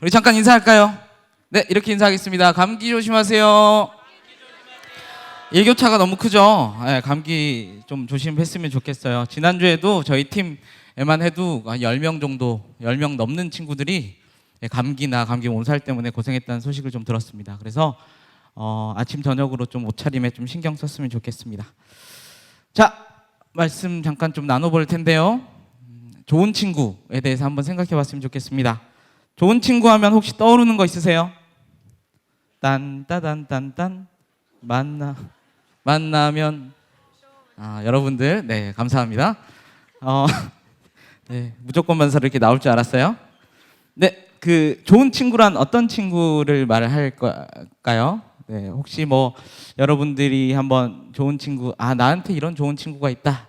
우리 잠깐 인사할까요? 네, 이렇게 인사하겠습니다. 감기 조심하세요. 일교차가 너무 크죠? 네, 감기 좀 조심했으면 좋겠어요. 지난주에도 저희 팀에만 해도 한 10명 정도, 10명 넘는 친구들이 감기나 감기 몸살 때문에 고생했다는 소식을 좀 들었습니다. 그래서 아침 저녁으로 좀 옷차림에 좀 신경 썼으면 좋겠습니다. 자, 말씀 잠깐 좀 나눠볼 텐데요. 좋은 친구에 대해서 한번 생각해 봤으면 좋겠습니다. 좋은 친구 하면 혹시 떠오르는 거 있으세요? 딴따단딴딴 만나면 여러분들 네 감사합니다. 네, 무조건 반사로 이렇게 나올 줄 알았어요. 네, 그 좋은 친구란 어떤 친구를 말을 할까요? 네, 혹시 뭐 여러분들이 한번 좋은 친구, 나한테 이런 좋은 친구가 있다.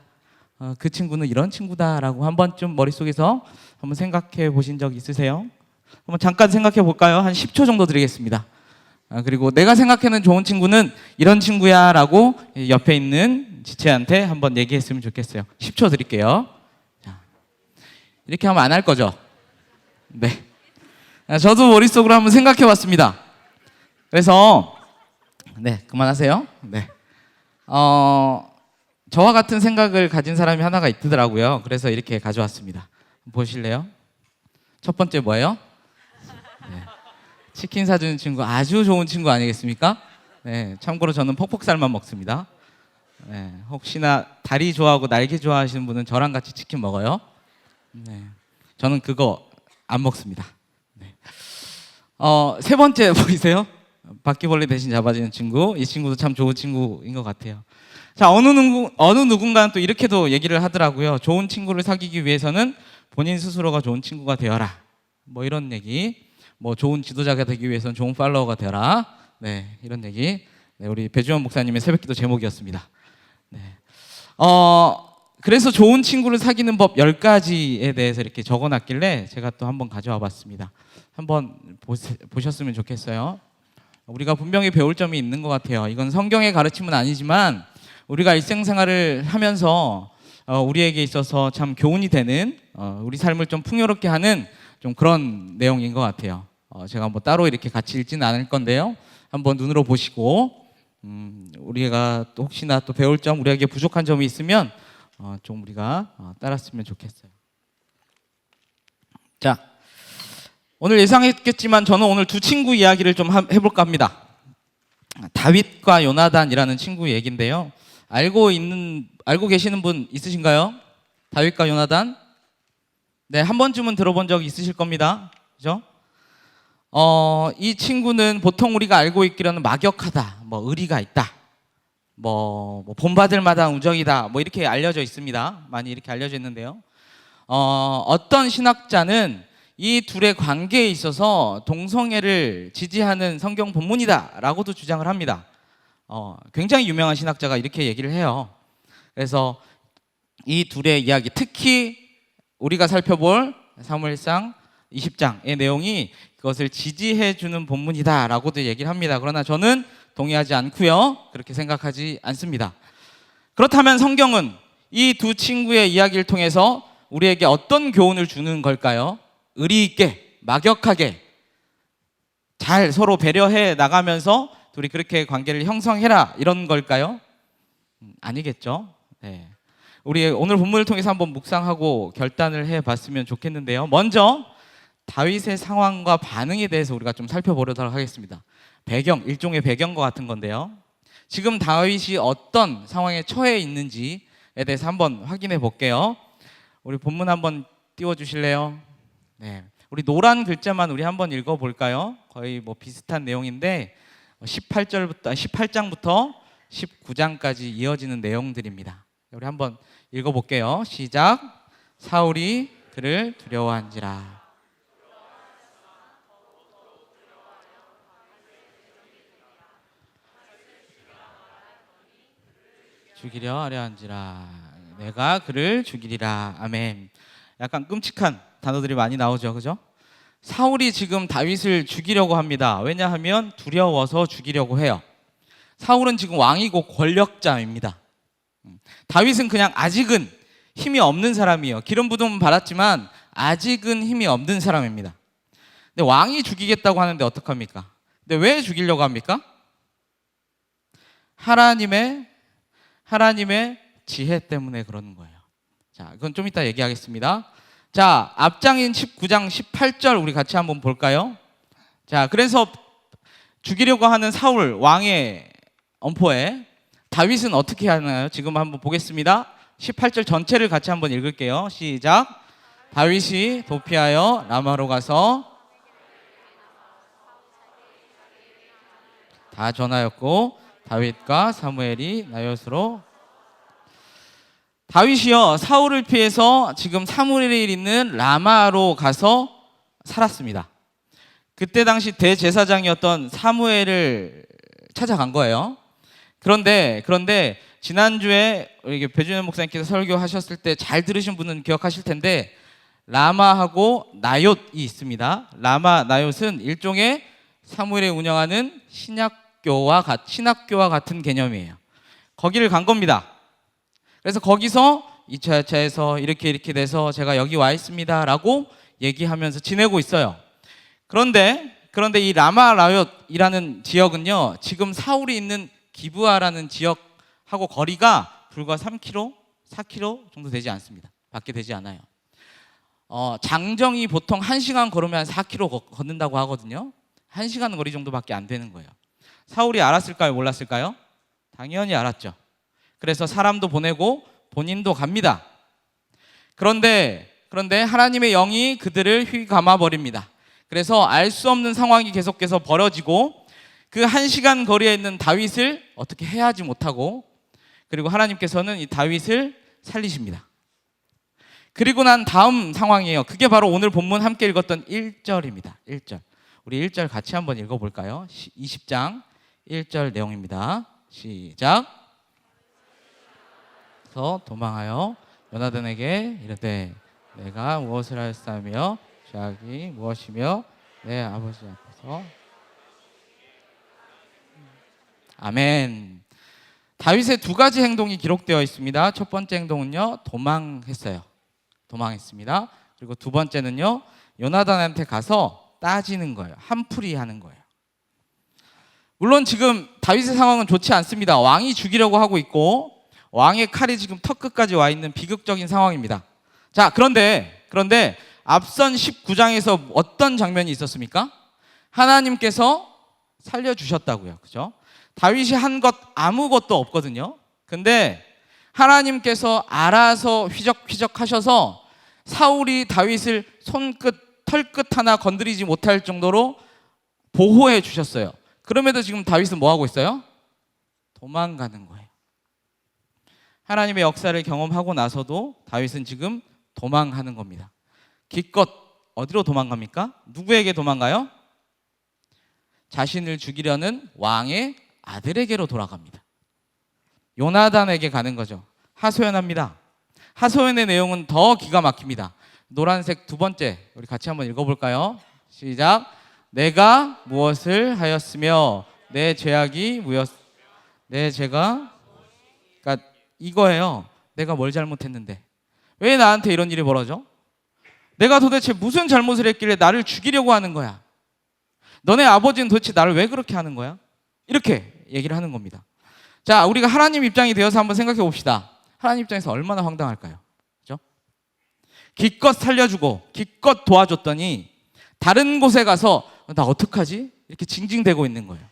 그 친구는 이런 친구다라고 한번 좀 머릿속에서 한번 생각해 보신 적 있으세요? 한번 잠깐 생각해 볼까요? 한 10초 정도 드리겠습니다. 그리고 내가 생각하는 좋은 친구는 이런 친구야 라고 옆에 있는 지체한테 한번 얘기했으면 좋겠어요. 10초 드릴게요. 자, 이렇게 하면 안 할 거죠? 네. 저도 머릿속으로 한번 생각해 봤습니다. 그래서 네, 그만하세요. 네. 저와 같은 생각을 가진 사람이 하나가 있더라고요. 그래서 이렇게 가져왔습니다. 보실래요? 첫 번째 뭐예요? 네. 치킨 사주는 친구, 아주 좋은 친구 아니겠습니까? 네, 참고로 저는 퍽퍽살만 먹습니다. 네, 혹시나 다리 좋아하고 날개 좋아하시는 분은 저랑 같이 치킨 먹어요. 네, 저는 그거 안 먹습니다. 네. 세 번째 보이세요? 바퀴벌레 대신 잡아주는 친구. 이 친구도 참 좋은 친구인 것 같아요. 자, 어느 누군가는 또 이렇게도 얘기를 하더라고요. 좋은 친구를 사귀기 위해서는 본인 스스로가 좋은 친구가 되어라. 뭐 이런 얘기. 뭐 좋은 지도자가 되기 위해서는 좋은 팔로워가 되어라. 네, 이런 얘기. 네, 우리 배주원 목사님의 새벽기도 제목이었습니다. 네. 그래서 좋은 친구를 사귀는 법 10가지에 대해서 이렇게 적어놨길래 제가 또 한번 가져와 봤습니다. 한번 보셨으면 좋겠어요. 우리가 분명히 배울 점이 있는 것 같아요. 이건 성경의 가르침은 아니지만 우리가 일생생활을 하면서 우리에게 있어서 참 교훈이 되는 우리 삶을 좀 풍요롭게 하는 좀 그런 내용인 것 같아요. 제가 뭐 따로 이렇게 같이 읽지는 않을 건데요. 한번 눈으로 보시고 우리가 또 혹시나 또 배울 점, 우리에게 부족한 점이 있으면 좀 우리가 따랐으면 좋겠어요. 자, 오늘 예상했겠지만 저는 오늘 두 친구 이야기를 좀 해볼까 합니다. 다윗과 요나단이라는 친구 얘기인데요. 알고 계시는 분 있으신가요? 다윗과 요나단? 네, 한 번쯤은 들어본 적 있으실 겁니다. 그죠? 이 친구는 보통 우리가 알고 있기로는 막역하다, 뭐 의리가 있다, 뭐 본받을 만한 우정이다, 뭐 이렇게 알려져 있습니다. 많이 이렇게 알려져 있는데요. 어떤 신학자는 이 둘의 관계에 있어서 동성애를 지지하는 성경 본문이다라고도 주장을 합니다. 굉장히 유명한 신학자가 이렇게 얘기를 해요. 그래서 이 둘의 이야기, 특히 우리가 살펴볼 사무엘상 20장의 내용이 그것을 지지해주는 본문이다라고도 얘기를 합니다. 그러나 저는 동의하지 않고요. 그렇게 생각하지 않습니다. 그렇다면 성경은 이 두 친구의 이야기를 통해서 우리에게 어떤 교훈을 주는 걸까요? 의리 있게, 막역하게, 잘 서로 배려해 나가면서 둘이 그렇게 관계를 형성해라, 이런 걸까요? 아니겠죠. 네. 우리 오늘 본문을 통해서 한번 묵상하고 결단을 해봤으면 좋겠는데요. 먼저 다윗의 상황과 반응에 대해서 우리가 좀 살펴보도록 하겠습니다. 일종의 배경과 같은 건데요. 지금 다윗이 어떤 상황에 처해 있는지에 대해서 한번 확인해 볼게요. 우리 본문 한번 띄워주실래요? 네, 우리 노란 글자만 우리 한번 읽어볼까요? 거의 뭐 비슷한 내용인데 18장부터 19장까지 이어지는 내용들입니다. 우리 한번 읽어볼게요. 시작. 사울이 그를 두려워한지라. 죽이려 하려 한지라. 내가 그를 죽이리라. 아멘. 약간 끔찍한 단어들이 많이 나오죠, 그죠? 사울이 지금 다윗을 죽이려고 합니다. 왜냐하면 두려워서 죽이려고 해요. 사울은 지금 왕이고 권력자입니다. 다윗은 그냥 아직은 힘이 없는 사람이에요. 기름 부음은 받았지만 아직은 힘이 없는 사람입니다. 근데 왕이 죽이겠다고 하는데 어떡합니까? 근데 왜 죽이려고 합니까? 하나님의 지혜 때문에 그러는 거예요. 자, 그건 좀 이따 얘기하겠습니다. 자, 앞장인 19장 18절 우리 같이 한번 볼까요? 자, 그래서 죽이려고 하는 사울 왕의 엄포에 다윗은 어떻게 하나요? 지금 한번 보겠습니다. 18절 전체를 같이 한번 읽을게요. 시작. 다윗이 도피하여 라마로 가서 다 전하였고 다윗과 사무엘이 나요스로. 다윗이요, 사울을 피해서 지금 사무엘이 있는 라마로 가서 살았습니다. 그때 당시 대제사장이었던 사무엘을 찾아간 거예요. 그런데 지난주에 우리 배준현 목사님께서 설교하셨을 때 잘 들으신 분은 기억하실 텐데, 라마하고 나옅이 있습니다. 라마 나옅은 일종의 사무엘이 운영하는 신학교와 같은 개념이에요. 거기를 간 겁니다. 그래서 거기서 2차 야차에서 이렇게 돼서 제가 여기 와 있습니다 라고 얘기하면서 지내고 있어요. 그런데 이 라마 나옅이라는 지역은요, 지금 사울이 있는 기브아라는 지역하고 거리가 불과 3km, 4km 정도 되지 않습니다. 밖에 되지 않아요. 장정이 보통 1시간 걸으면 4km 걷는다고 하거든요. 1시간 거리 정도밖에 안 되는 거예요. 사울이 알았을까요? 몰랐을까요? 당연히 알았죠. 그래서 사람도 보내고 본인도 갑니다. 그런데 하나님의 영이 그들을 휘감아 버립니다. 그래서 알 수 없는 상황이 계속해서 벌어지고, 그 1시간 거리에 있는 다윗을 어떻게 해하지 못하고, 그리고 하나님께서는 이 다윗을 살리십니다. 그리고 난 다음 상황이에요. 그게 바로 오늘 본문 함께 읽었던 1절입니다. 1절. 우리 1절 같이 한번 읽어볼까요? 20장 1절 내용입니다. 시작. 도망하여 요나단에게 이르되 내가 무엇을 하였사며 죄악이 무엇이며 내 아버지 앞에서. 아멘. 다윗의 두 가지 행동이 기록되어 있습니다. 첫 번째 행동은요, 도망했습니다. 그리고 두 번째는요, 요나단한테 가서 따지는 거예요. 한풀이 하는 거예요. 물론 지금 다윗의 상황은 좋지 않습니다. 왕이 죽이려고 하고 있고 왕의 칼이 지금 턱끝까지 와 있는 비극적인 상황입니다. 자, 그런데 앞선 19장에서 어떤 장면이 있었습니까? 하나님께서 살려주셨다고요. 그죠? 다윗이 한 것 아무것도 없거든요. 근데 하나님께서 알아서 휘적휘적 하셔서 사울이 다윗을 손끝, 털끝 하나 건드리지 못할 정도로 보호해 주셨어요. 그럼에도 지금 다윗은 뭐 하고 있어요? 도망가는 거예요. 하나님의 역사를 경험하고 나서도 다윗은 지금 도망하는 겁니다. 기껏 어디로 도망갑니까? 누구에게 도망가요? 자신을 죽이려는 왕의 아들에게로 돌아갑니다. 요나단에게 가는 거죠. 하소연합니다. 하소연의 내용은 더 기가 막힙니다. 노란색 두 번째, 우리 같이 한번 읽어볼까요? 시작. 내가 무엇을 하였으며 내 죄악이 내 죄가, 그러니까 이거예요. 내가 뭘 잘못했는데 왜 나한테 이런 일이 벌어져? 내가 도대체 무슨 잘못을 했길래 나를 죽이려고 하는 거야? 너네 아버지는 도대체 나를 왜 그렇게 하는 거야? 이렇게 얘기를 하는 겁니다. 자, 우리가 하나님 입장이 되어서 한번 생각해 봅시다. 하나님 입장에서 얼마나 황당할까요? 그렇죠? 기껏 살려주고 기껏 도와줬더니 다른 곳에 가서 나 어떡하지? 이렇게 징징대고 있는 거예요.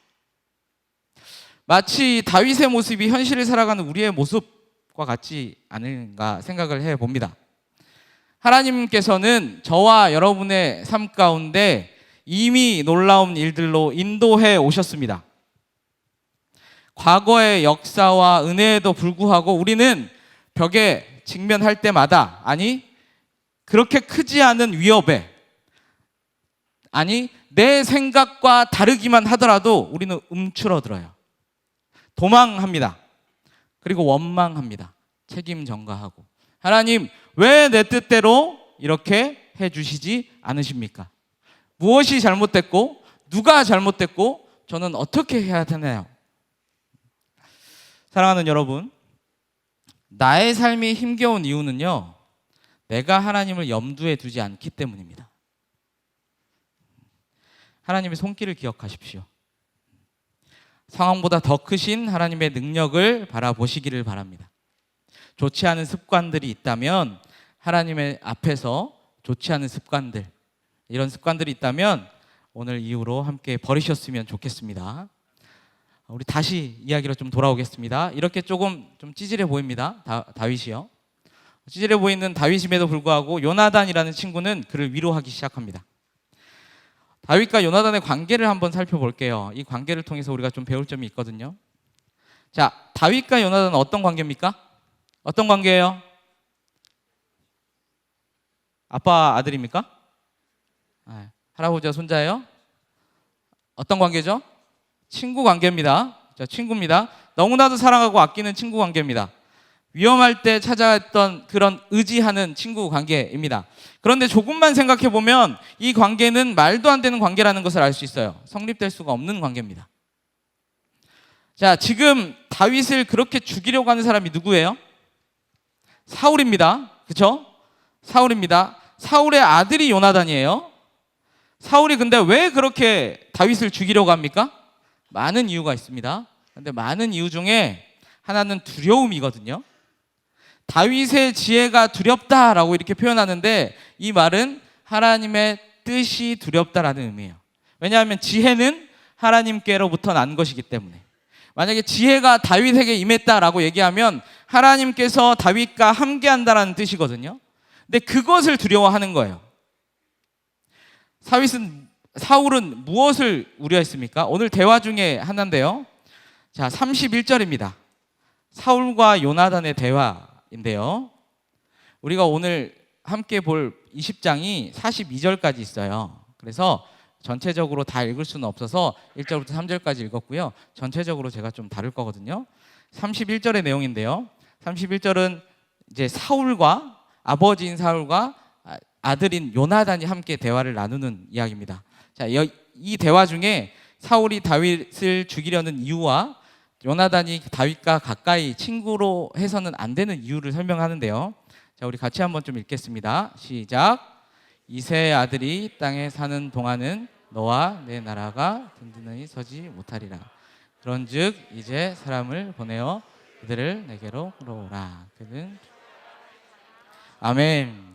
마치 다윗의 모습이 현실을 살아가는 우리의 모습과 같지 않은가 생각을 해봅니다. 하나님께서는 저와 여러분의 삶 가운데 이미 놀라운 일들로 인도해 오셨습니다. 과거의 역사와 은혜에도 불구하고 우리는 벽에 직면할 때마다, 아니 그렇게 크지 않은 위협에, 아니 내 생각과 다르기만 하더라도 우리는 움츠러들어요. 도망합니다. 그리고 원망합니다. 책임 전가하고, 하나님 왜 내 뜻대로 이렇게 해주시지 않으십니까? 무엇이 잘못됐고 누가 잘못됐고 저는 어떻게 해야 되나요? 사랑하는 여러분, 나의 삶이 힘겨운 이유는요, 내가 하나님을 염두에 두지 않기 때문입니다. 하나님의 손길을 기억하십시오. 상황보다 더 크신 하나님의 능력을 바라보시기를 바랍니다. 좋지 않은 습관들이 있다면 하나님의 앞에서 좋지 않은 습관들, 이런 습관들이 있다면 오늘 이후로 함께 버리셨으면 좋겠습니다. 우리 다시 이야기로 좀 돌아오겠습니다. 이렇게 조금 좀 찌질해 보입니다. 다윗이요. 찌질해 보이는 다윗임에도 불구하고 요나단이라는 친구는 그를 위로하기 시작합니다. 다윗과 요나단의 관계를 한번 살펴볼게요. 이 관계를 통해서 우리가 좀 배울 점이 있거든요. 자, 다윗과 요나단은 어떤 관계입니까? 어떤 관계예요? 아빠 아들입니까? 할아버지와 손자예요? 어떤 관계죠? 친구 관계입니다. 자, 친구입니다. 너무나도 사랑하고 아끼는 친구 관계입니다. 위험할 때 찾아왔던 그런 의지하는 친구 관계입니다. 그런데 조금만 생각해 보면 이 관계는 말도 안 되는 관계라는 것을 알 수 있어요. 성립될 수가 없는 관계입니다. 자, 지금 다윗을 그렇게 죽이려고 하는 사람이 누구예요? 사울입니다. 그렇죠? 사울입니다. 사울의 아들이 요나단이에요. 사울이 근데 왜 그렇게 다윗을 죽이려고 합니까? 많은 이유가 있습니다. 그런데 많은 이유 중에 하나는 두려움이거든요. 다윗의 지혜가 두렵다라고 이렇게 표현하는데 이 말은 하나님의 뜻이 두렵다라는 의미예요. 왜냐하면 지혜는 하나님께로부터 난 것이기 때문에. 만약에 지혜가 다윗에게 임했다라고 얘기하면 하나님께서 다윗과 함께한다라는 뜻이거든요. 근데 그것을 두려워하는 거예요. 사울은 무엇을 우려했습니까? 오늘 대화 중에 하나인데요. 자, 31절입니다. 사울과 요나단의 대화인데요. 우리가 오늘 함께 볼 20장이 42절까지 있어요. 그래서 전체적으로 다 읽을 수는 없어서 1절부터 3절까지 읽었고요. 전체적으로 제가 좀 다룰 거거든요. 31절의 내용인데요. 31절은 이제 사울과 아버지인 사울과 아들인 요나단이 함께 대화를 나누는 이야기입니다. 자, 이 대화 중에 사울이 다윗을 죽이려는 이유와 요나단이 다윗과 가까이 친구로 해서는 안 되는 이유를 설명하는데요. 자, 우리 같이 한번 좀 읽겠습니다. 시작. 이새의 아들이 땅에 사는 동안은 너와 내 나라가 든든히 서지 못하리라. 그런즉 이제 사람을 보내어 그들을 내게로 끌어오라. 그는 아멘.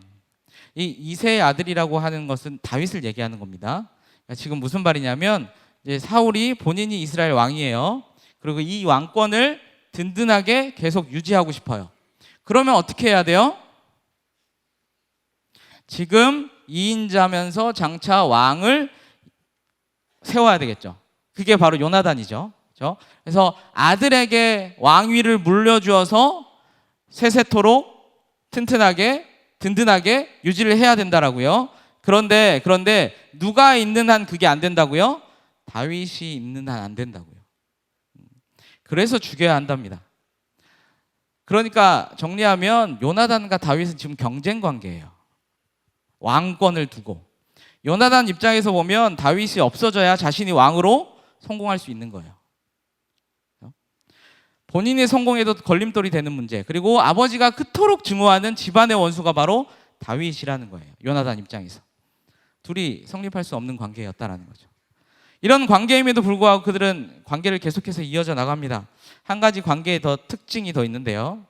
이 이새의 아들이라고 하는 것은 다윗을 얘기하는 겁니다. 그러니까 지금 무슨 말이냐면 이제 사울이 본인이 이스라엘 왕이에요. 그리고 이 왕권을 든든하게 계속 유지하고 싶어요. 그러면 어떻게 해야 돼요? 지금 2인자면서 장차 왕을 세워야 되겠죠. 그게 바로 요나단이죠. 그렇죠? 그래서 아들에게 왕위를 물려주어서 세세토록 튼튼하게 든든하게 유지를 해야 된다라고요. 그런데 누가 있는 한 그게 안 된다고요? 다윗이 있는 한 안 된다고요. 그래서 죽여야 한답니다. 그러니까 정리하면 요나단과 다윗은 지금 경쟁 관계예요. 왕권을 두고. 요나단 입장에서 보면 다윗이 없어져야 자신이 왕으로 성공할 수 있는 거예요. 본인의 성공에도 걸림돌이 되는 문제, 그리고 아버지가 그토록 증오하는 집안의 원수가 바로 다윗이라는 거예요. 요나단 입장에서. 둘이 성립할 수 없는 관계였다라는 거죠. 이런 관계임에도 불구하고 그들은 관계를 계속해서 이어져 나갑니다. 한 가지 관계의 특징이 더 있는데요.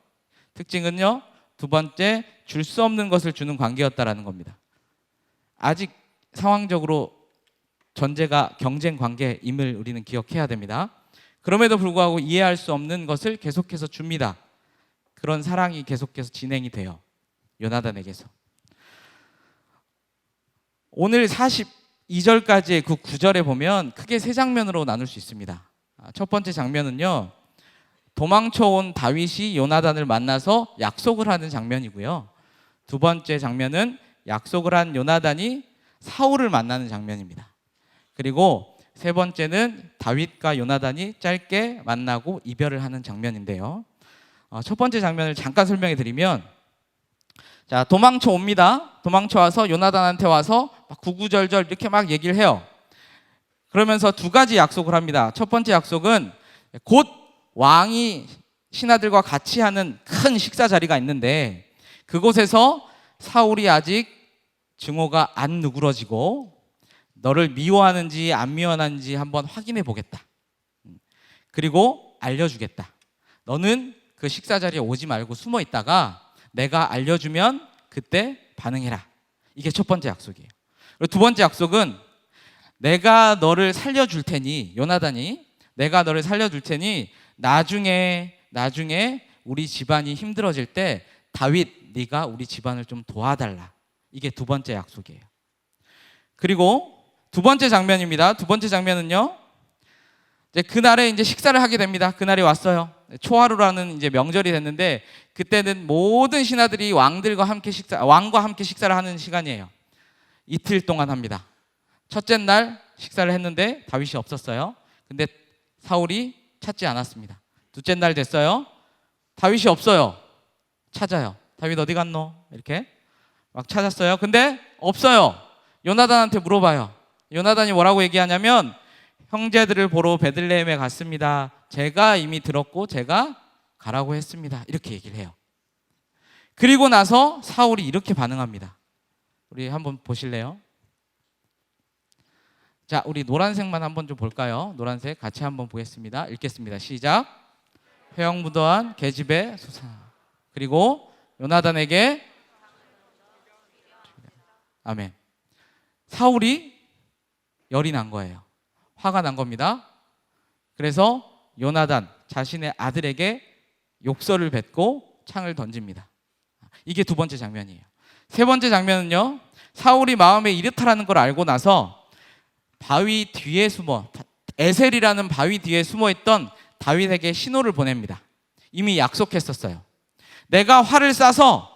특징은요, 두 번째, 줄 수 없는 것을 주는 관계였다라는 겁니다. 아직 상황적으로 전제가 경쟁 관계임을 우리는 기억해야 됩니다. 그럼에도 불구하고 이해할 수 없는 것을 계속해서 줍니다. 그런 사랑이 계속해서 진행이 돼요. 요나단에게서. 오늘 42절까지의 그 9절에 보면 크게 세 장면으로 나눌 수 있습니다. 첫 번째 장면은요, 도망쳐온 다윗이 요나단을 만나서 약속을 하는 장면이고요. 두 번째 장면은 약속을 한 요나단이 사울을 만나는 장면입니다. 그리고 세 번째는 다윗과 요나단이 짧게 만나고 이별을 하는 장면인데요. 첫 번째 장면을 잠깐 설명해 드리면, 자, 도망쳐 옵니다. 도망쳐 와서 요나단한테 와서 막 구구절절 이렇게 막 얘기를 해요. 그러면서 두 가지 약속을 합니다. 첫 번째 약속은 곧 왕이 신하들과 같이 하는 큰 식사 자리가 있는데 그곳에서 사울이 아직 증오가 안 누그러지고 너를 미워하는지 안 미워하는지 한번 확인해 보겠다. 그리고 알려주겠다. 너는 그 식사 자리에 오지 말고 숨어 있다가 내가 알려주면 그때 반응해라. 이게 첫 번째 약속이에요. 그리고 두 번째 약속은 내가 너를 살려줄 테니, 요나단이 내가 너를 살려줄 테니 나중에 우리 집안이 힘들어질 때 다윗 네가 우리 집안을 좀 도와달라. 이게 두 번째 약속이에요. 그리고 두 번째 장면입니다. 두 번째 장면은요, 이제 그날에 이제 식사를 하게 됩니다. 그날이 왔어요. 초하루라는 이제 명절이 됐는데 그때는 모든 신하들이 왕과 함께 식사를 하는 시간이에요. 이틀 동안 합니다. 첫째 날 식사를 했는데 다윗이 없었어요. 근데 사울이 찾지 않았습니다. 둘째 날 됐어요. 다윗이 없어요. 찾아요. 다윗 어디 갔노? 이렇게 막 찾았어요. 근데 없어요. 요나단한테 물어봐요. 요나단이 뭐라고 얘기하냐면 형제들을 보러 베들레헴에 갔습니다. 제가 이미 들었고 제가 가라고 했습니다. 이렇게 얘기를 해요. 그리고 나서 사울이 이렇게 반응합니다. 우리 한번 보실래요? 자, 우리 노란색만 한번 좀 볼까요? 노란색 같이 한번 보겠습니다. 읽겠습니다. 시작. 회영무도한 계집의 수사. 그리고 요나단에게 아멘. 사울이 열이 난 거예요. 화가 난 겁니다. 그래서 요나단 자신의 아들에게 욕설을 뱉고 창을 던집니다. 이게 두 번째 장면이에요. 세 번째 장면은요, 사울이 마음에 이렇다라는 걸 알고 나서 바위 뒤에 에셀이라는 바위 뒤에 숨어 있던 다윗에게 신호를 보냅니다. 이미 약속했었어요. 내가 활을 쏴서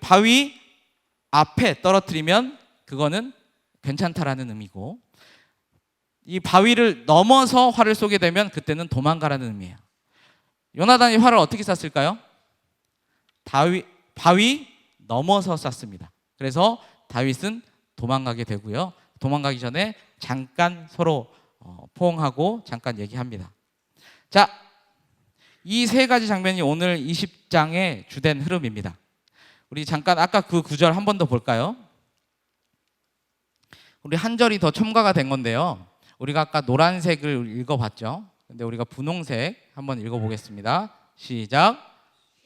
바위 앞에 떨어뜨리면 그거는 괜찮다라는 의미고, 이 바위를 넘어서 활을 쏘게 되면 그때는 도망가라는 의미예요. 요나단이 활을 어떻게 쐈을까요? 바위 넘어서 쐈습니다. 그래서 다윗은 도망가게 되고요. 도망가기 전에 잠깐 서로 포옹하고 잠깐 얘기합니다. 자, 이 세 가지 장면이 오늘 20장의 주된 흐름입니다. 우리 잠깐 아까 그 구절 한 번 더 볼까요? 우리 한 절이 더 첨가가 된 건데요. 우리가 아까 노란색을 읽어봤죠. 근데 우리가 분홍색 한번 읽어보겠습니다. 시작.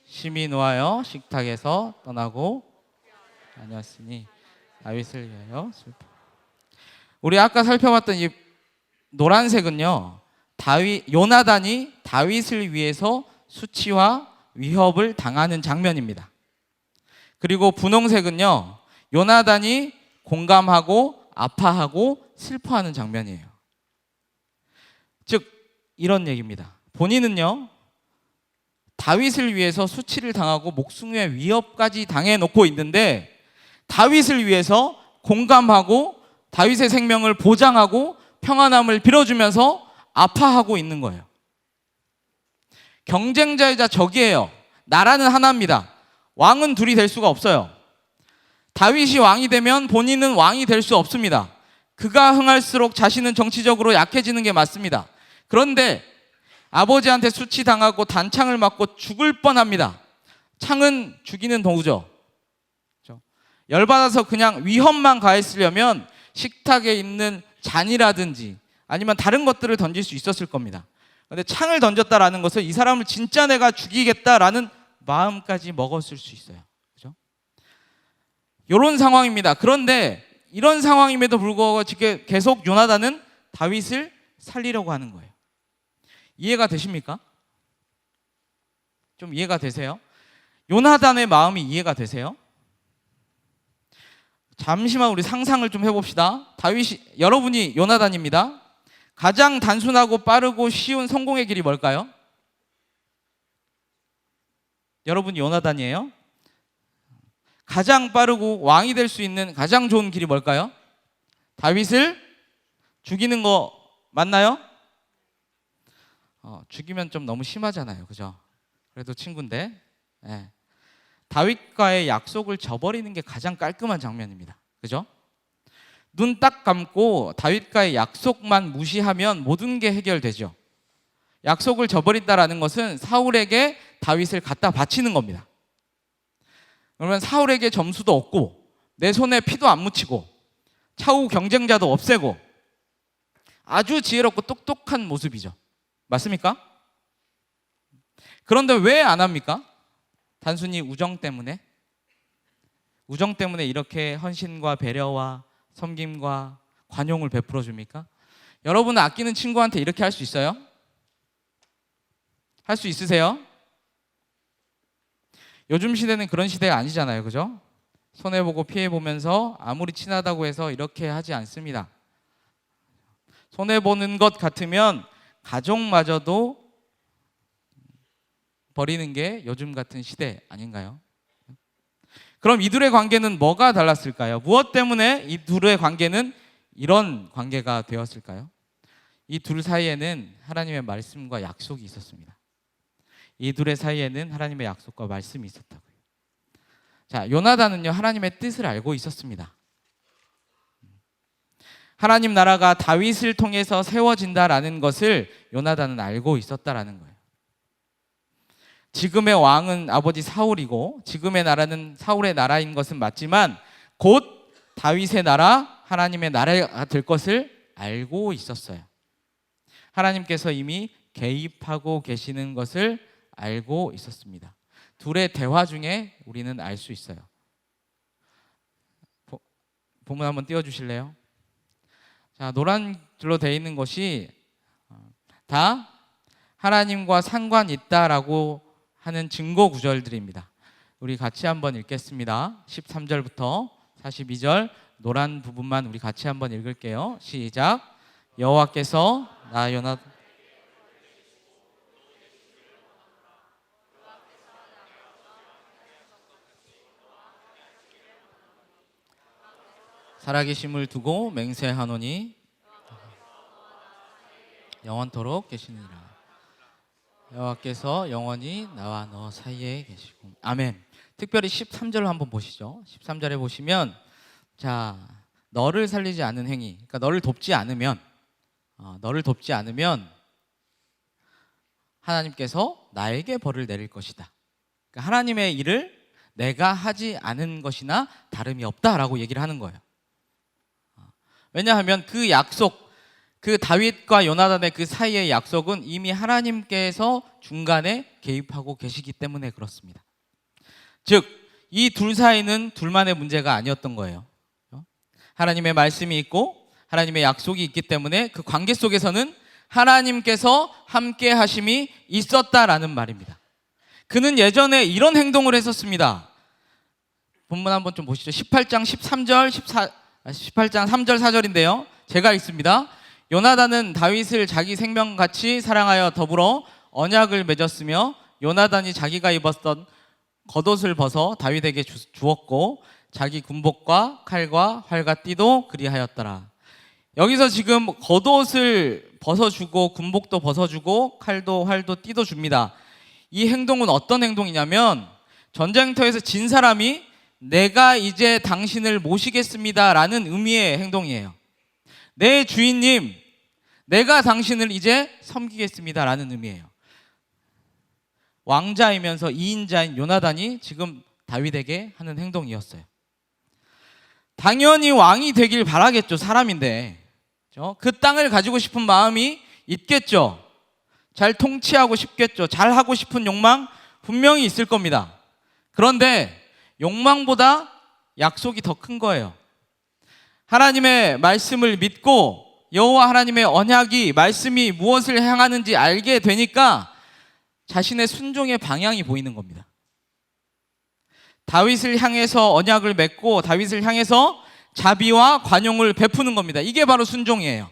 심히 노하여 식탁에서 떠나고 다녔으니 다윗을 위하여 슬퍼. 우리 아까 살펴봤던 이 노란색은요, 요나단이 다윗을 위해서 수치와 위협을 당하는 장면입니다. 그리고 분홍색은요, 요나단이 공감하고 아파하고 슬퍼하는 장면이에요. 즉 이런 얘기입니다. 본인은요, 다윗을 위해서 수치를 당하고 목숨의 위협까지 당해놓고 있는데 다윗을 위해서 공감하고 다윗의 생명을 보장하고 평안함을 빌어주면서 아파하고 있는 거예요. 경쟁자이자 적이에요. 나라는 하나입니다. 왕은 둘이 될 수가 없어요. 다윗이 왕이 되면 본인은 왕이 될 수 없습니다. 그가 흥할수록 자신은 정치적으로 약해지는 게 맞습니다. 그런데 아버지한테 수치당하고 단창을 맞고 죽을 뻔합니다. 창은 죽이는 도구죠. 열받아서 그냥 위협만 가했으려면 식탁에 있는 잔이라든지 아니면 다른 것들을 던질 수 있었을 겁니다. 그런데 창을 던졌다라는 것은 이 사람을 진짜 내가 죽이겠다라는 마음까지 먹었을 수 있어요. 그죠? 이런 상황입니다. 그런데 이런 상황임에도 불구하고 지금 계속 요나단은 다윗을 살리려고 하는 거예요. 이해가 되십니까? 좀 이해가 되세요? 요나단의 마음이 이해가 되세요? 잠시만 우리 상상을 좀 해봅시다. 여러분이 요나단입니다. 가장 단순하고 빠르고 쉬운 성공의 길이 뭘까요? 여러분이 요나단이에요. 가장 빠르고 왕이 될 수 있는 가장 좋은 길이 뭘까요? 다윗을 죽이는 거 맞나요? 죽이면 좀 너무 심하잖아요. 그죠? 그래도 친구인데. 네. 다윗과의 약속을 저버리는 게 가장 깔끔한 장면입니다. 그죠? 눈 딱 감고 다윗과의 약속만 무시하면 모든 게 해결되죠. 약속을 저버린다라는 것은 사울에게 다윗을 갖다 바치는 겁니다. 그러면 사울에게 점수도 없고 내 손에 피도 안 묻히고 차후 경쟁자도 없애고 아주 지혜롭고 똑똑한 모습이죠. 맞습니까? 그런데 왜 안 합니까? 단순히 우정 때문에? 우정 때문에 이렇게 헌신과 배려와 섬김과 관용을 베풀어 줍니까? 여러분은 아끼는 친구한테 이렇게 할 수 있어요? 할 수 있으세요? 요즘 시대는 그런 시대가 아니잖아요, 그죠? 손해보고 피해보면서 아무리 친하다고 해서 이렇게 하지 않습니다. 손해보는 것 같으면 가족마저도 버리는 게 요즘 같은 시대 아닌가요? 그럼 이 둘의 관계는 뭐가 달랐을까요? 무엇 때문에 이 둘의 관계는 이런 관계가 되었을까요? 이 둘 사이에는 하나님의 말씀과 약속이 있었습니다. 이 둘의 사이에는 하나님의 약속과 말씀이 있었다고요. 자, 요나단은요, 하나님의 뜻을 알고 있었습니다. 하나님 나라가 다윗을 통해서 세워진다라는 것을 요나단은 알고 있었다라는 거예요. 지금의 왕은 아버지 사울이고 지금의 나라는 사울의 나라인 것은 맞지만 곧 다윗의 나라, 하나님의 나라가 될 것을 알고 있었어요. 하나님께서 이미 개입하고 계시는 것을 알고 있었습니다. 둘의 대화 중에 우리는 알 수 있어요. 본문 한번 띄워주실래요? 자, 노란 줄로 되어 있는 것이 다 하나님과 상관 있다라고 하는 증거 구절들입니다. 우리 같이 한번 읽겠습니다. 13절부터 42절 노란 부분만 우리 같이 한번 읽을게요. 시작. 여호와께서 나 요나단 살아계심을 두고 맹세하노니 영원토록 계시니라. 여호와께서 영원히 나와 너 사이에 계시고. 아멘. 특별히 13절을 한번 보시죠. 13절에 보시면 자, 너를 살리지 않은 행위, 그러니까 너를 돕지 않으면 하나님께서 나에게 벌을 내릴 것이다. 그러니까 하나님의 일을 내가 하지 않은 것이나 다름이 없다라고 얘기를 하는 거예요. 왜냐하면 그 약속, 그 다윗과 요나단의 그 사이의 약속은 이미 하나님께서 중간에 개입하고 계시기 때문에 그렇습니다. 즉, 이 둘 사이는 둘만의 문제가 아니었던 거예요. 하나님의 말씀이 있고 하나님의 약속이 있기 때문에 그 관계 속에서는 하나님께서 함께 하심이 있었다라는 말입니다. 그는 예전에 이런 행동을 했었습니다. 본문 한번 좀 보시죠. 18장 13절 18장 3절 4절인데요. 제가 읽습니다. 요나단은 다윗을 자기 생명같이 사랑하여 더불어 언약을 맺었으며 요나단이 자기가 입었던 겉옷을 벗어 다윗에게 주었고 자기 군복과 칼과 활과 띠도 그리하였더라. 여기서 지금 겉옷을 벗어주고 군복도 벗어주고 칼도 활도 띠도 줍니다. 이 행동은 어떤 행동이냐면 전쟁터에서 진 사람이 내가 이제 당신을 모시겠습니다 라는 의미의 행동이에요. 내 주인님, 내가 당신을 이제 섬기겠습니다 라는 의미예요. 왕자이면서 2인자인 요나단이 지금 다윗에게 하는 행동이었어요. 당연히 왕이 되길 바라겠죠. 사람인데. 그 땅을 가지고 싶은 마음이 있겠죠. 잘 통치하고 싶겠죠. 잘 하고 싶은 욕망 분명히 있을 겁니다. 그런데 욕망보다 약속이 더 큰 거예요. 하나님의 말씀을 믿고 여호와 하나님의 언약이 말씀이 무엇을 향하는지 알게 되니까 자신의 순종의 방향이 보이는 겁니다. 다윗을 향해서 언약을 맺고 다윗을 향해서 자비와 관용을 베푸는 겁니다. 이게 바로 순종이에요.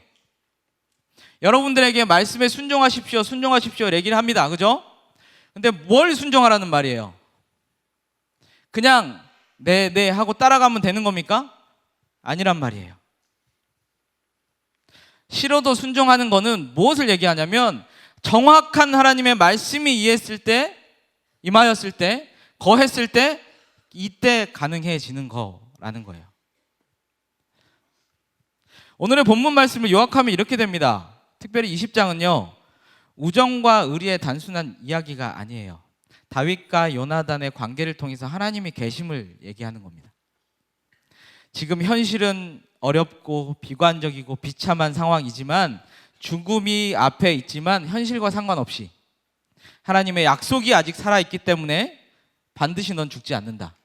여러분들에게 말씀에 순종하십시오, 순종하십시오 얘기를 합니다. 그죠? 근데 뭘 순종하라는 말이에요? 그냥 네 하고 따라가면 되는 겁니까? 아니란 말이에요. 싫어도 순종하는 거는 무엇을 얘기하냐면 정확한 하나님의 말씀이 임하였을 때, 거했을 때 이때 가능해지는 거라는 거예요. 오늘의 본문 말씀을 요약하면 이렇게 됩니다. 특별히 20장은요 우정과 의리의 단순한 이야기가 아니에요. 다윗과 요나단의 관계를 통해서 하나님의 계심을 얘기하는 겁니다. 지금 현실은 어렵고 비관적이고 비참한 상황이지만, 죽음이 앞에 있지만 현실과 상관없이 하나님의 약속이 아직 살아있기 때문에 반드시 넌 죽지 않는다.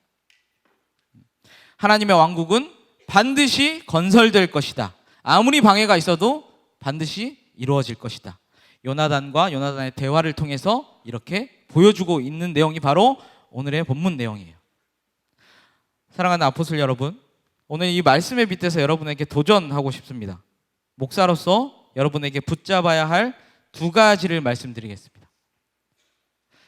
하나님의 왕국은 반드시 건설될 것이다. 아무리 방해가 있어도 반드시 이루어질 것이다. 요나단과 요나단의 대화를 통해서 이렇게 보여주고 있는 내용이 바로 오늘의 본문 내용이에요. 사랑하는 아포슬 여러분, 오늘 이 말씀의 밑에서 여러분에게 도전하고 싶습니다. 목사로서 여러분에게 붙잡아야 할 두 가지를 말씀드리겠습니다.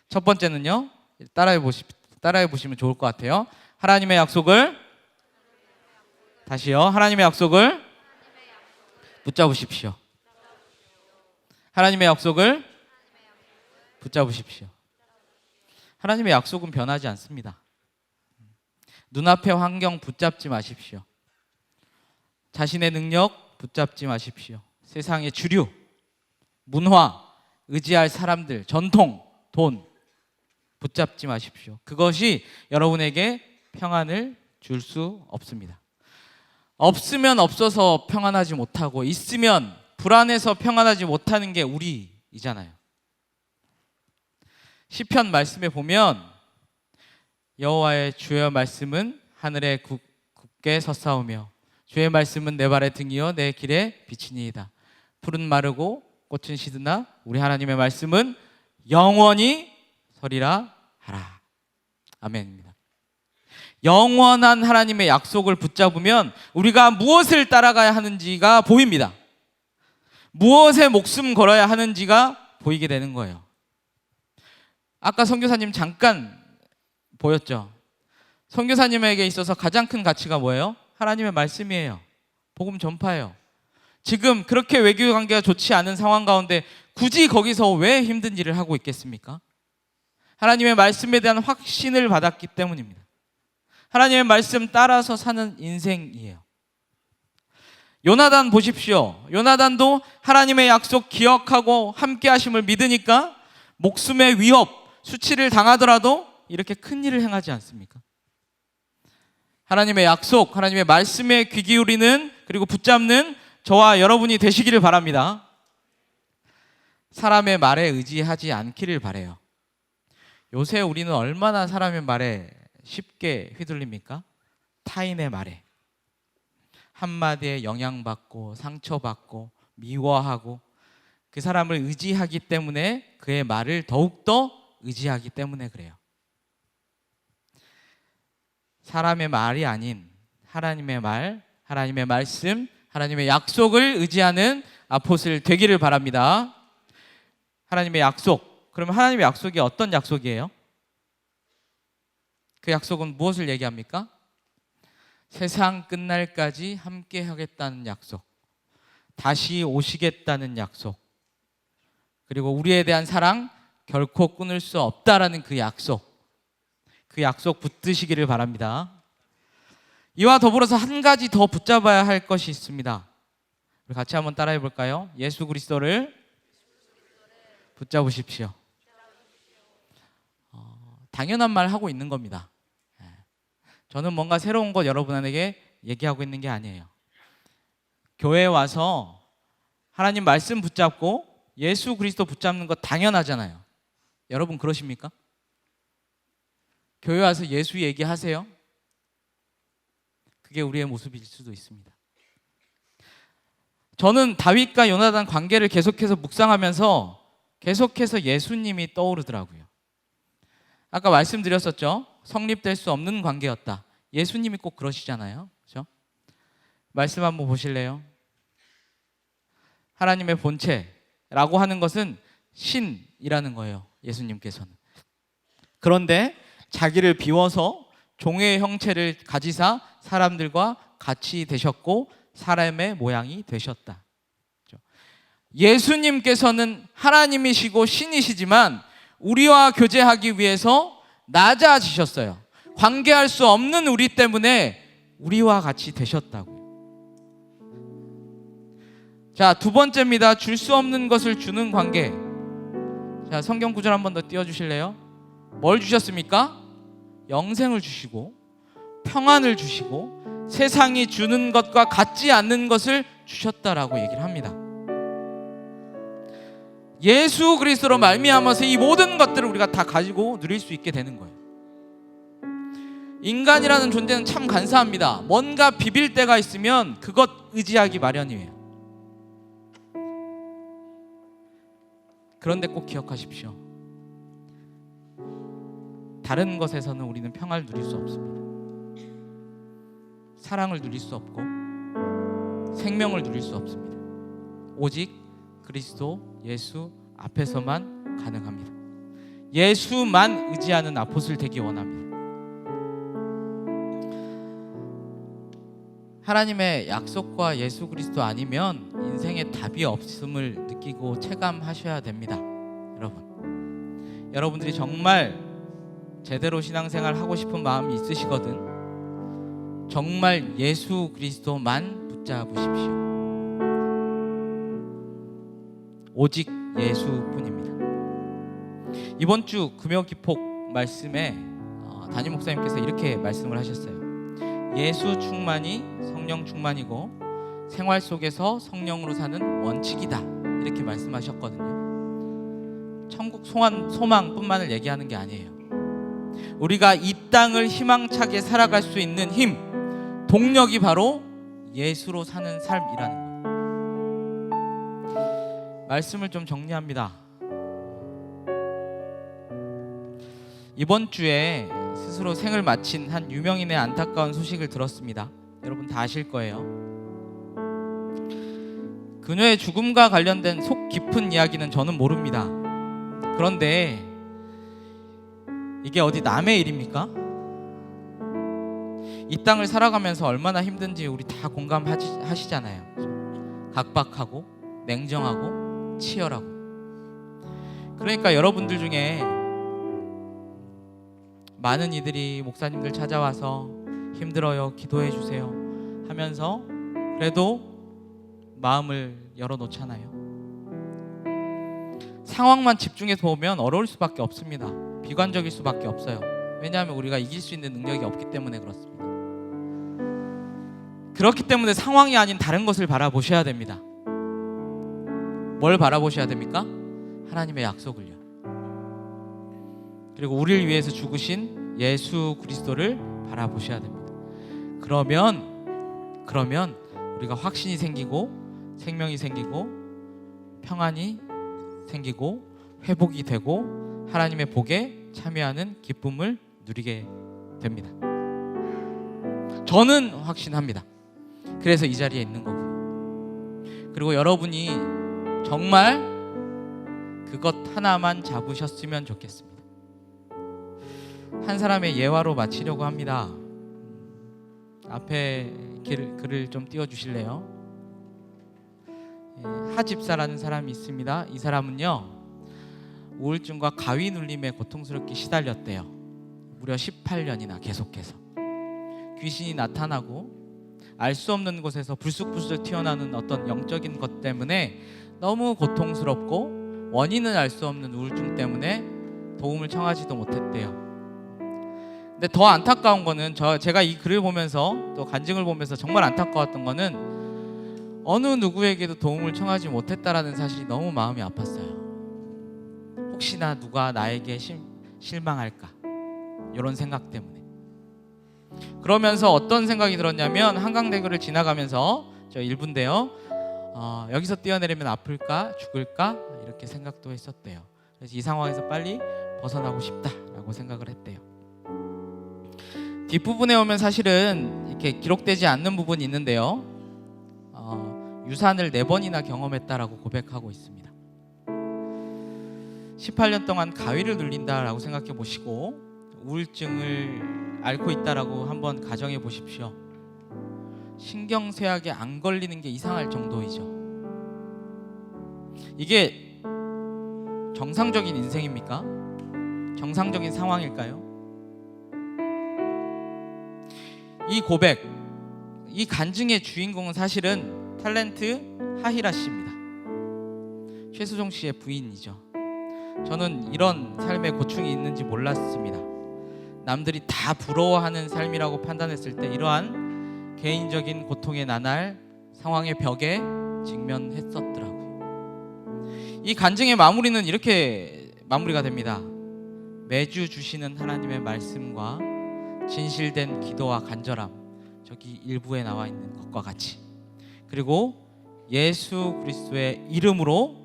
첫 번째는요, 따라해 보시면 좋을 것 같아요. 하나님의 약속을, 다시요, 하나님의 약속을 붙잡으십시오. 하나님의 약속을 붙잡으십시오. 하나님의 약속은 변하지 않습니다. 눈앞의 환경 붙잡지 마십시오. 자신의 능력 붙잡지 마십시오. 세상의 주류, 문화, 의지할 사람들, 전통, 돈 붙잡지 마십시오. 그것이 여러분에게 평안을 줄 수 없습니다. 없으면 없어서 평안하지 못하고, 있으면 불안해서 평안하지 못하는 게 우리이잖아요. 시편 말씀에 보면 여호와의 주의 말씀은 하늘에 굳게 섰사오며 주의 말씀은 내 발의 등이요 내 길에 비치니이다. 푸른 마르고 꽃은 시드나 우리 하나님의 말씀은 영원히 서리라 하라. 아멘입니다. 영원한 하나님의 약속을 붙잡으면 우리가 무엇을 따라가야 하는지가 보입니다. 무엇에 목숨 걸어야 하는지가 보이게 되는 거예요. 아까 선교사님 잠깐 보였죠? 선교사님에게 있어서 가장 큰 가치가 뭐예요? 하나님의 말씀이에요. 복음 전파예요. 지금 그렇게 외교 관계가 좋지 않은 상황 가운데 굳이 거기서 왜 힘든 일을 하고 있겠습니까? 하나님의 말씀에 대한 확신을 받았기 때문입니다. 하나님의 말씀 따라서 사는 인생이에요. 요나단 보십시오. 요나단도 하나님의 약속 기억하고 함께 하심을 믿으니까 목숨의 위협, 수치를 당하더라도 이렇게 큰 일을 행하지 않습니까? 하나님의 약속, 하나님의 말씀에 귀 기울이는, 그리고 붙잡는 저와 여러분이 되시기를 바랍니다. 사람의 말에 의지하지 않기를 바라요. 요새 우리는 얼마나 사람의 말에 쉽게 휘둘립니까? 타인의 말에 한마디에 영향받고 상처받고 미워하고, 그 사람을 의지하기 때문에 그의 말을 더욱더 의지하기 때문에 그래요. 사람의 말이 아닌 하나님의 말, 하나님의 말씀, 하나님의 약속을 의지하는 아포슬 되기를 바랍니다. 하나님의 약속, 그러면 하나님의 약속이 어떤 약속이에요? 그 약속은 무엇을 얘기합니까? 세상 끝날까지 함께 하겠다는 약속, 다시 오시겠다는 약속, 그리고 우리에 대한 사랑 결코 끊을 수 없다라는 그 약속, 그 약속 붙드시기를 바랍니다. 이와 더불어서 한 가지 더 붙잡아야 할 것이 있습니다. 우리 같이 한번 따라해 볼까요? 예수 그리스도를 붙잡으십시오. 당연한 말 하고 있는 겁니다. 저는 뭔가 새로운 것 여러분에게 얘기하고 있는 게 아니에요. 교회에 와서 하나님 말씀 붙잡고 예수 그리스도 붙잡는 거 당연하잖아요. 여러분 그러십니까? 교회 와서 예수 얘기하세요? 그게 우리의 모습일 수도 있습니다. 저는 다윗과 요나단 관계를 계속해서 묵상하면서 계속해서 예수님이 떠오르더라고요. 아까 말씀드렸었죠? 성립될 수 없는 관계였다. 예수님이 꼭 그러시잖아요. 그렇죠? 말씀 한번 보실래요? 하나님의 본체라고 하는 것은 신이라는 거예요. 예수님께서는. 그런데 자기를 비워서 종의 형체를 가지사 사람들과 같이 되셨고 사람의 모양이 되셨다. 예수님께서는 하나님이시고 신이시지만 우리와 교제하기 위해서 낮아지셨어요. 관계할 수 없는 우리 때문에 우리와 같이 되셨다고요. 자, 두 번째입니다. 줄 수 없는 것을 주는 관계. 자, 성경 구절 한 번 더 띄워주실래요? 뭘 주셨습니까? 영생을 주시고 평안을 주시고 세상이 주는 것과 같지 않는 것을 주셨다라고 얘기를 합니다. 예수 그리스도로 말미암아서 이 모든 것들을 우리가 다 가지고 누릴 수 있게 되는 거예요. 인간이라는 존재는 참 간사합니다. 뭔가 비빌 때가 있으면 그것 의지하기 마련이에요. 그런데 꼭 기억하십시오. 다른 것에서는 우리는 평안을 누릴 수 없습니다. 사랑을 누릴 수 없고 생명을 누릴 수 없습니다. 오직 그리스도 예수 앞에서만 가능합니다. 예수만 의지하는 아포스톨 되기 원합니다. 하나님의 약속과 예수 그리스도 아니면 인생에 답이 없음을 느끼고 체감하셔야 됩니다. 여러분들이 정말 제대로 신앙생활 하고 싶은 마음이 있으시거든 정말 예수 그리스도만 붙잡으십시오. 오직 예수뿐입니다. 이번 주 금요기폭 말씀에 담임 목사님께서 이렇게 말씀을 하셨어요. 예수 충만이 성령 충만이고 생활 속에서 성령으로 사는 원칙이다, 이렇게 말씀하셨거든요. 천국 소망뿐만을 얘기하는 게 아니에요. 우리가 이 땅을 희망차게 살아갈 수 있는 힘, 동력이 바로 예수로 사는 삶이라는 거예요. 말씀을 좀 정리합니다. 이번 주에 스스로 생을 마친 한 유명인의 안타까운 소식을 들었습니다. 여러분 다 아실 거예요. 그녀의 죽음과 관련된 속 깊은 이야기는 저는 모릅니다. 그런데 이게 어디 남의 일입니까? 이 땅을 살아가면서 얼마나 힘든지 우리 다 공감하시잖아요. 각박하고 냉정하고 치열하고. 그러니까 여러분들 중에 많은 이들이 목사님들 찾아와서 힘들어요, 기도해 주세요 하면서 그래도 마음을 열어놓잖아요. 상황만 집중해서 보면 어려울 수밖에 없습니다. 비관적일 수밖에 없어요. 왜냐하면 우리가 이길 수 있는 능력이 없기 때문에 그렇습니다. 그렇기 때문에 상황이 아닌 다른 것을 바라보셔야 됩니다. 뭘 바라보셔야 됩니까? 하나님의 약속을요. 그리고 우리를 위해서 죽으신 예수 그리스도를 바라보셔야 됩니다. 그러면 우리가 확신이 생기고 생명이 생기고 평안이 생기고 회복이 되고 하나님의 복에 참여하는 기쁨을 누리게 됩니다. 저는 확신합니다. 그래서 이 자리에 있는 거고요. 그리고 여러분이 정말 그것 하나만 잡으셨으면 좋겠습니다. 한 사람의 예화로 마치려고 합니다. 앞에 글을 좀 띄워주실래요? 하집사라는 사람이 있습니다. 이 사람은요, 우울증과 가위 눌림에 고통스럽게 시달렸대요. 무려 18년이나 계속해서. 귀신이 나타나고 알 수 없는 곳에서 불쑥불쑥 튀어나오는 어떤 영적인 것 때문에 너무 고통스럽고 원인은 알 수 없는 우울증 때문에 도움을 청하지도 못했대요. 근데 더 안타까운 거는 제가 이 글을 보면서 또 간증을 보면서 정말 안타까웠던 거는 어느 누구에게도 도움을 청하지 못했다라는 사실이 너무 마음이 아팠어요. 혹시나 누가 나에게 실망할까, 이런 생각 때문에. 그러면서 어떤 생각이 들었냐면 한강대교를 지나가면서 저 1부인데요, 여기서 뛰어내리면 아플까 죽을까 이렇게 생각도 했었대요. 그래서 이 상황에서 빨리 벗어나고 싶다라고 생각을 했대요. 뒷부분에 오면 사실은 이렇게 기록되지 않는 부분이 있는데요, 유산을 4번이나 경험했다라고 고백하고 있습니다. 18년 동안 가위를 눌린다라고 생각해 보시고 우울증을 앓고 있다라고 한번 가정해 보십시오. 신경쇠약에 안 걸리는 게 이상할 정도이죠. 이게 정상적인 인생입니까? 정상적인 상황일까요? 이 고백, 이 간증의 주인공은 사실은 탤런트 하히라 씨입니다. 최수종 씨의 부인이죠. 저는 이런 삶의 고충이 있는지 몰랐습니다. 남들이 다 부러워하는 삶이라고 판단했을 때 이러한 개인적인 고통의 나날, 상황의 벽에 직면했었더라고요. 이 간증의 마무리는 이렇게 마무리가 됩니다. 매주 주시는 하나님의 말씀과 진실된 기도와 간절함, 저기 일부에 나와 있는 것과 같이, 그리고 예수 그리스도의 이름으로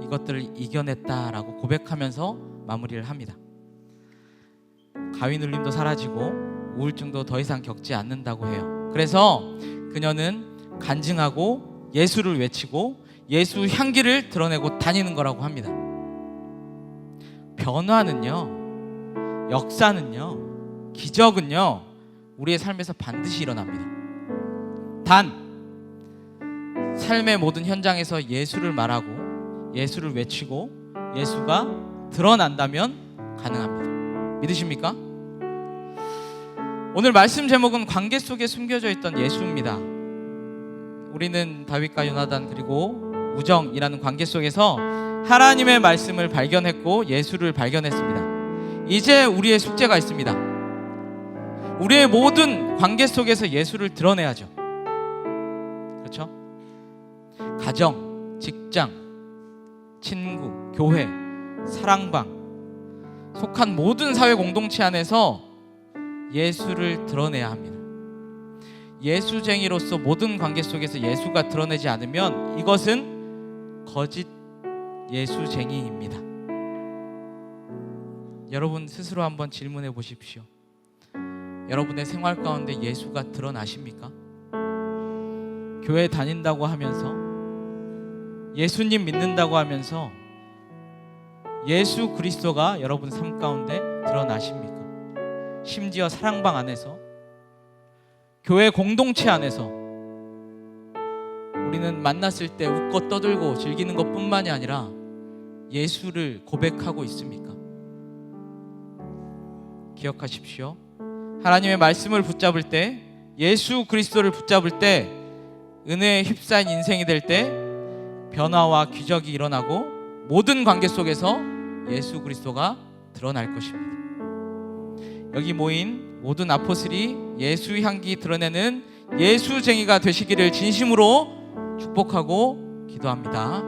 이것들을 이겨냈다라고 고백하면서 마무리를 합니다. 가위 눌림도 사라지고 우울증도 더 이상 겪지 않는다고 해요. 그래서 그녀는 간증하고 예수를 외치고 예수 향기를 드러내고 다니는 거라고 합니다. 변화는요, 역사는요, 기적은요, 우리의 삶에서 반드시 일어납니다. 단 삶의 모든 현장에서 예수를 말하고 예수를 외치고 예수가 드러난다면 가능합니다. 믿으십니까? 오늘 말씀 제목은 관계 속에 숨겨져 있던 예수입니다. 우리는 다윗과 요나단 그리고 우정이라는 관계 속에서 하나님의 말씀을 발견했고 예수를 발견했습니다. 이제 우리의 숙제가 있습니다. 우리의 모든 관계 속에서 예수를 드러내야죠. 그렇죠? 가정, 직장, 친구, 교회, 사랑방, 속한 모든 사회 공동체 안에서 예수를 드러내야 합니다. 예수쟁이로서 모든 관계 속에서 예수가 드러내지 않으면 이것은 거짓 예수쟁이입니다. 여러분 스스로 한번 질문해 보십시오. 여러분의 생활 가운데 예수가 드러나십니까? 교회 다닌다고 하면서, 예수님 믿는다고 하면서 예수 그리스도가 여러분 삶 가운데 드러나십니까? 심지어 사랑방 안에서, 교회 공동체 안에서 우리는 만났을 때 웃고 떠들고 즐기는 것뿐만이 아니라 예수를 고백하고 있습니까? 기억하십시오. 하나님의 말씀을 붙잡을 때, 예수 그리스도를 붙잡을 때, 은혜에 휩싸인 인생이 될 때 변화와 기적이 일어나고 모든 관계 속에서 예수 그리스도가 드러날 것입니다. 여기 모인 모든 아포슬이 예수 향기 드러내는 예수쟁이가 되시기를 진심으로 축복하고 기도합니다.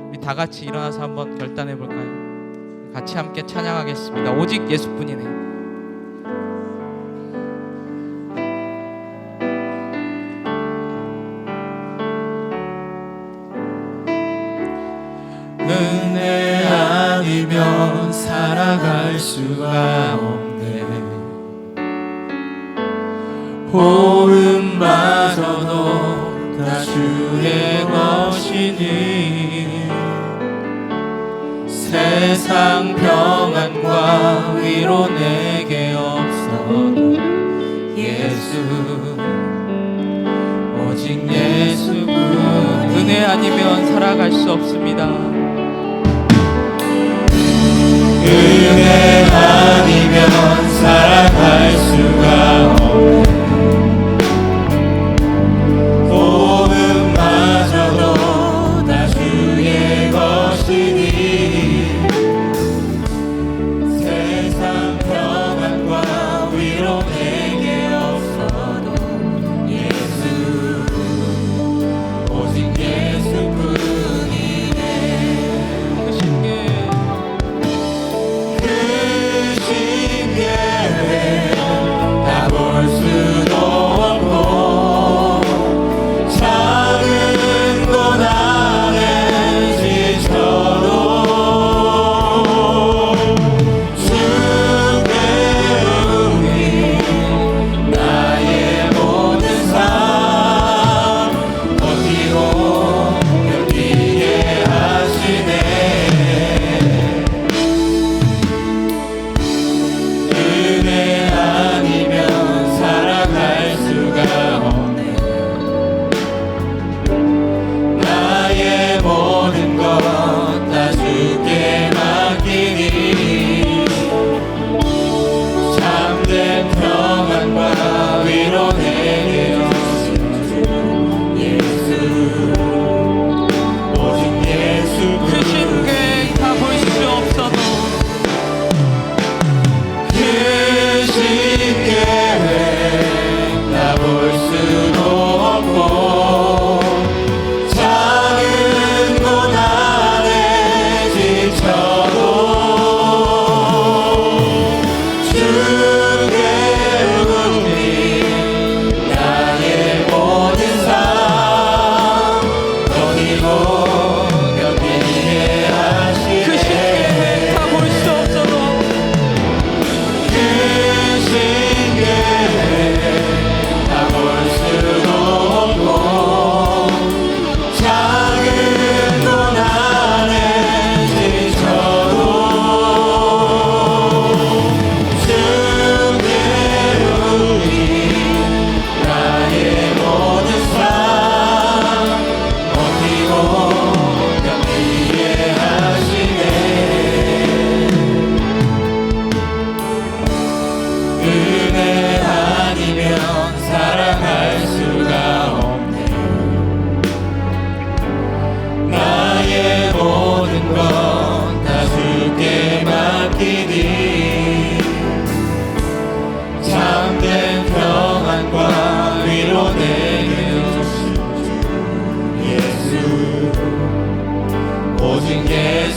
우리 다 같이 일어나서 한번 결단해 볼까요? 같이 함께 찬양하겠습니다. 오직 예수뿐이네. 은혜 아니면 살아갈 수가 없네. 호흡마저도 다 주의 것이니 세상 평안과 위로 내게 없어도 예수, 오직 예수뿐. 은혜 아니면 살아갈 수 없습니다. 은혜 아니면 살아갈 수가 없네. 호흡마저도 다 주의 것이니 세상 평안과 위로 내게 없어도 예수, 오직 예수뿐이네. 그 신계회 다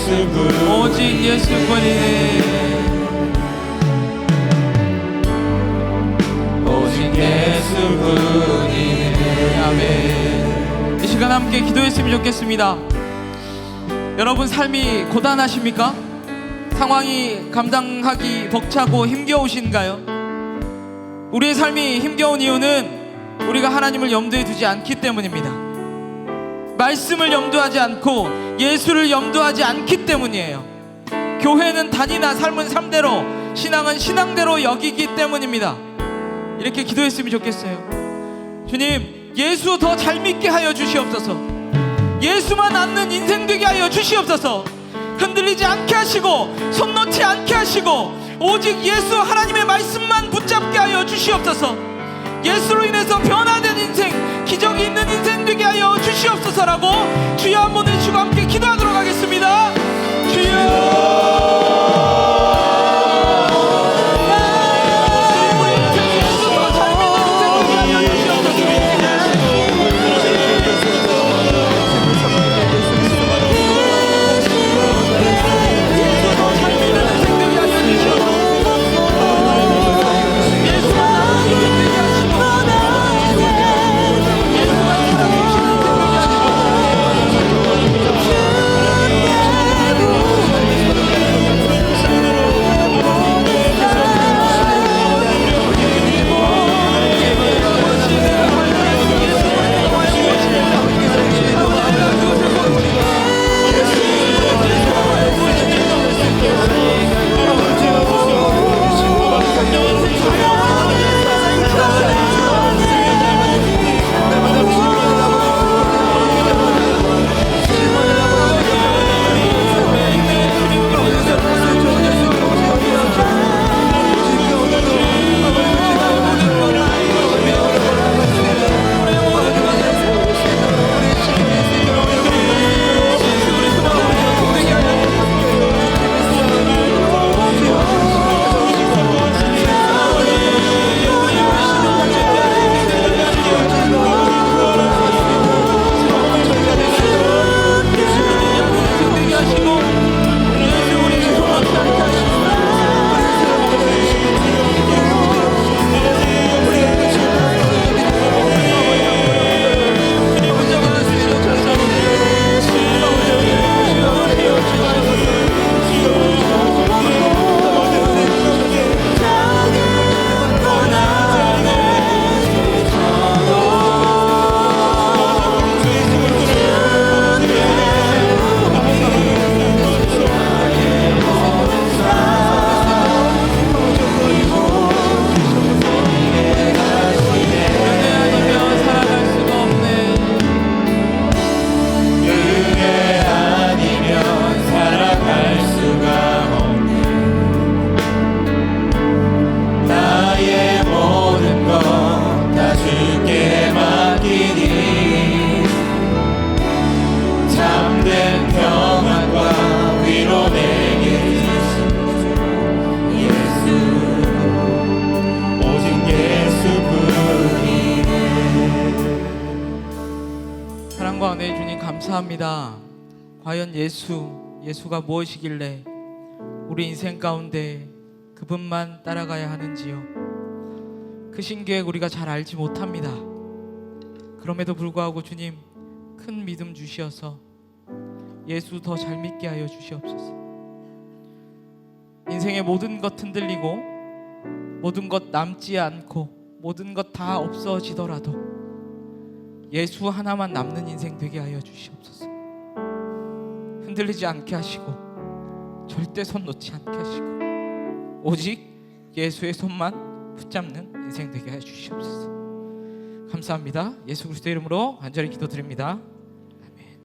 예수뿐 오직 예수뿐이네. 오직 예수뿐이네. 아멘. 이 시간 함께 기도했으면 좋겠습니다. 여러분 삶이 고단하십니까? 상황이 감당하기 벅차고 힘겨우신가요? 우리의 삶이 힘겨운 이유는 우리가 하나님을 염두에 두지 않기 때문입니다. 말씀을 염두하지 않고 예수를 염두하지 않기 때문이에요. 교회는 단이나 삶은 삶대로, 신앙은 신앙대로 여기기 때문입니다. 이렇게 기도했으면 좋겠어요. 주님, 예수 더 잘 믿게 하여 주시옵소서. 예수만 앉는 인생 되게 하여 주시옵소서. 흔들리지 않게 하시고 손 놓지 않게 하시고 오직 예수 하나님의 말씀만 붙잡게 하여 주시옵소서. 예수로 인해서 변화된 인생, 기적이 있는 인생 되게 하여 주시옵소서라고 주여 한번 외치고 함께 기도하도록 하겠습니다. 주여, 사랑과 은혜의 주님 감사합니다. 과연 예수가 무엇이길래 우리 인생 가운데 그분만 따라가야 하는지요. 그 신계획 우리가 잘 알지 못합니다. 그럼에도 불구하고 주님 큰 믿음 주시어서 예수 더 잘 믿게 하여 주시옵소서. 인생의 모든 것 흔들리고 모든 것 남지 않고 모든 것 다 없어지더라도 예수 하나만 남는 인생 되게 하여 주시옵소서. 흔들리지 않게 하시고 절대 손 놓지 않게 하시고 오직 예수의 손만 붙잡는 인생 되게 하여 주시옵소서. 감사합니다. 예수 그리스도의 이름으로 간절히 기도드립니다.